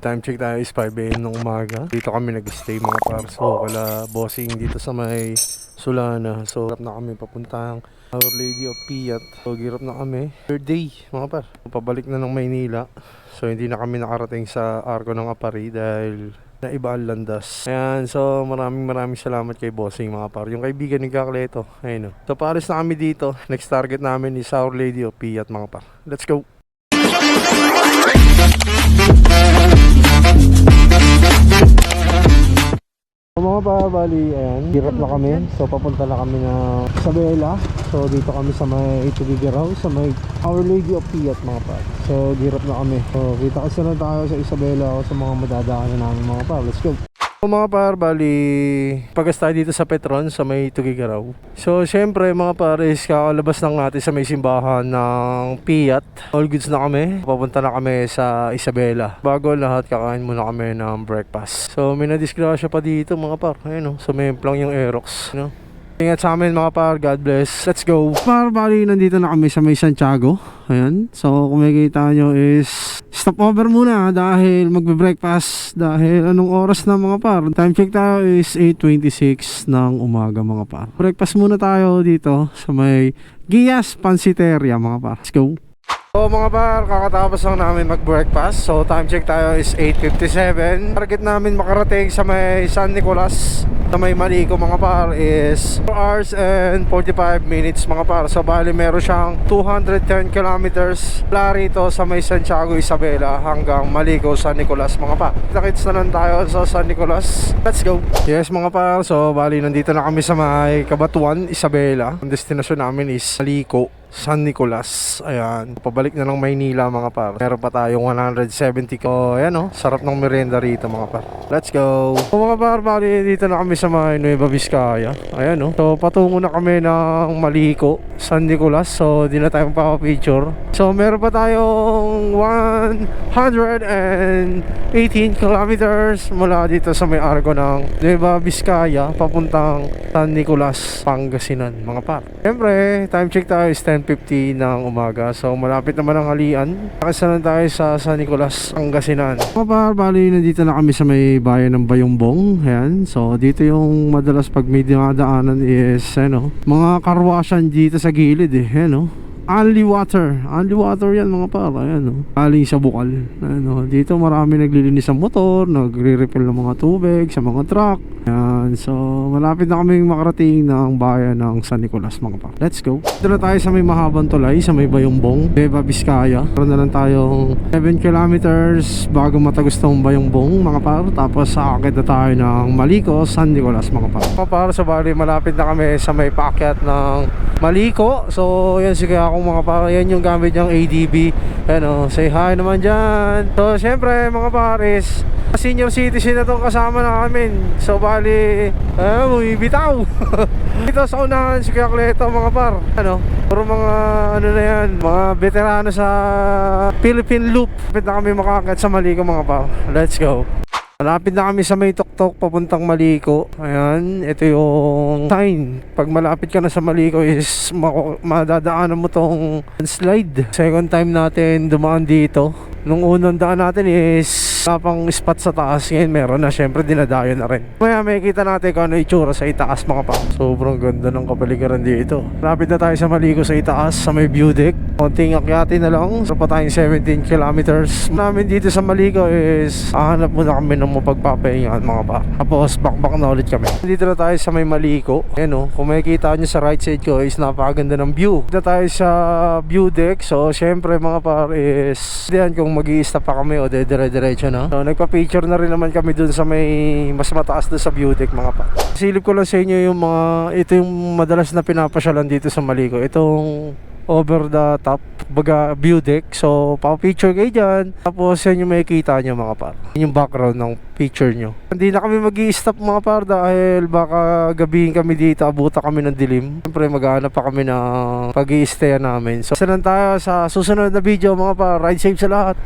Time check tayo is 5 AM ng umaga. Dito kami nag-stay mga par. So kala bossing dito sa may Sulana. So hirap na kami papuntang Our Lady of Piat. So hirap na kami. Third day mga par. Pabalik na ng Maynila. So hindi na kami nakarating sa Arco ng Apari dahil naiba ang landas. Ayan, so maraming salamat kay bossing mga par. Yung kaibigan ni Kakleto. Ayun o. So paalis na kami dito. Next target namin is Our Lady of Piat mga par. Let's go! Mga pa-bali, ayan, hirap na kami. So papunta na kami na Isabela. So dito kami sa may Itugigaraw, sa may Our Lady of Piat mga pa. So hirap na kami. So kita kasi na tayo sa Isabela o sa mga madadaanan namin mga pa. Let's go! So mga par, bali pagas tayo dito sa Petron sa may Tugigaraw. So syempre mga pares, kakalabas lang natin sa may simbahan ng Piat. All goods na kami, papunta na kami sa Isabela. Bago lahat, kakain muna kami ng breakfast. So may nadisgrasya pa dito mga par. Ayun o, sumemplang yung Aerox, you know? Ingat sa amin mga par, God bless. Let's go. Par, bali nandito na kami sa may Santiago. Ayan, so kung makikita nyo is stopover muna dahil magbe-breakfast. Dahil anong oras na mga par? Time check tayo is 8:26 ng umaga mga par. Breakfast muna tayo dito sa may Gias Pansiteria mga par. Let's go. So mga par, kakatapos lang namin mag-breakfast. So time check tayo is 8:57. Target namin makarating sa may San Nicolas, sa may Malico mga par is 4 hours and 45 minutes mga par. So bali meron siyang 210 kilometers mula rito sa may Santiago Isabela hanggang Malico San Nicolas mga par. Nakits na lang tayo sa San Nicolas. Let's go. Yes mga par, so bali nandito na kami sa may Cabanatuan, Isabela. Ang destinasyon namin is Malico San Nicolas. Ayan, pabalik na ng Maynila mga par. Meron pa tayong 170 ko. Ayan o, sarap ng merienda rito mga par. Let's go. So mga par, bali dito na kami sa may Nueva Vizcaya. Ayan o, so patungo na kami ng Malico San Nicolas. So di na tayo magpapapicture. So meron pa tayong 118 kilometers mula dito sa may Arco ng Nueva Vizcaya papuntang San Nicolas, Pangasinan mga par. Siyempre, time check tayo is 10:50 ng umaga. So malapit naman ang halian. Nakasalan tayo sa San Nicolas, Pangasinan. Mga par, bali nandito na kami sa may bayan ng Bayongbong. Ayan, so dito yung madalas pag may dinadaanan is ano, mga karwasyan dito sa gilid eh. Ayan o, Only water yan mga par. Ayan o, aling sa bukal. Ayan o, dito marami naglilinis ng motor, nagre-refill ng mga tubig sa mga truck. Ayan, so malapit na kaming makarating ng bayan ng San Nicolas mga par. Let's go. Dito na tayo sa may mahabang tulay, sa may Bayongbong, Nueva Vizcaya. Meron na lang tayong 7 kilometers bago matagos tong Bayongbong mga par. Tapos aakit na tayo ng Malico San Nicolas mga par. Mga par, so bali malapit na kami sa may paakyat ng Malico. So yan si kaya akong mga par, yan yung gamit niyang ADB. Ano, say hi naman dyan. So syempre mga pares, senior citizen na itong kasama namin. So bali bumibitaw. Dito sa unahan si Kakleto mga par. Ano, puro mga ano na yan, mga veterano sa Philippine Loop. Malapit na kami makakit sa Malico mga par. Let's go. Malapit na kami sa may tuktok papuntang Malico. Ayan, ito yung sign. Pag malapit ka na sa Malico is madadaanan mo tong slide. Second time natin dumaan dito. Nung unang daan natin is pang spot sa taas. Ngayon meron na, syempre dinadayo na rin. Kaya makikita natin kung ano itsura sa itaas mga pa. Sobrang ganda ng kapaligiran dito. Malapit na tayo sa Malico sa itaas, sa may view deck. Konting akyatin na lang. So pa tayong 17 kilometers namin dito sa Malico is hahanap muna kami ng mapagpapahingaan mga pa. Tapos back na ulit kami. Dito na tayo sa may Malico. Ayan o, kung makikita nyo sa right side ko is napakaganda ng view. Dito tayo sa view deck. So syempre mga par is diyan kung mag-i-stop pa kami o dire-diretso na. So nagpa-picture na rin naman kami dun sa may mas mataas dun sa view deck mga pa. Silip ko lang sa inyo yung mga, ito yung madalas na pinapasyalan dito sa Malico. Itong over the top baga view deck. So pa-picture kayo dyan. Tapos yan yung makikita nyo mga par. Yan yung background ng picture nyo. Hindi na kami mag-i-stop mga par dahil baka gabihin kami dito, abuta kami ng dilim. Siyempre maghahanap pa kami ng pag-i-stay namin. So salan tayo sa susunod na video mga par. Ride safe sa lahat.